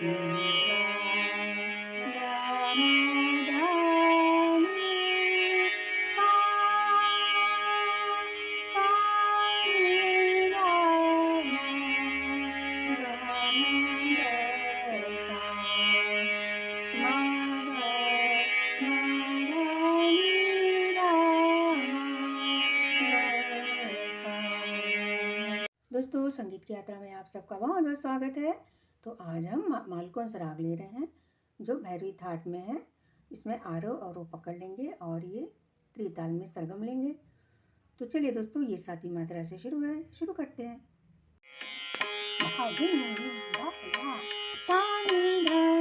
नी सा गा मा धा नी सा सा नी धा गा मा गा सा मा गा मा धा नी धा गा सा। दोस्तों, संगीत की यात्रा में आप सबका बहुत बहुत स्वागत है। तो आज हम मालकौंस राग ले रहे हैं जो भैरवी थाट में है। इसमें आरोह और अवरोह पकड़ लेंगे और ये त्रिताल में सरगम लेंगे। तो चलिए दोस्तों, ये सातवीं मात्रा से शुरू करते हैं। सा नी धा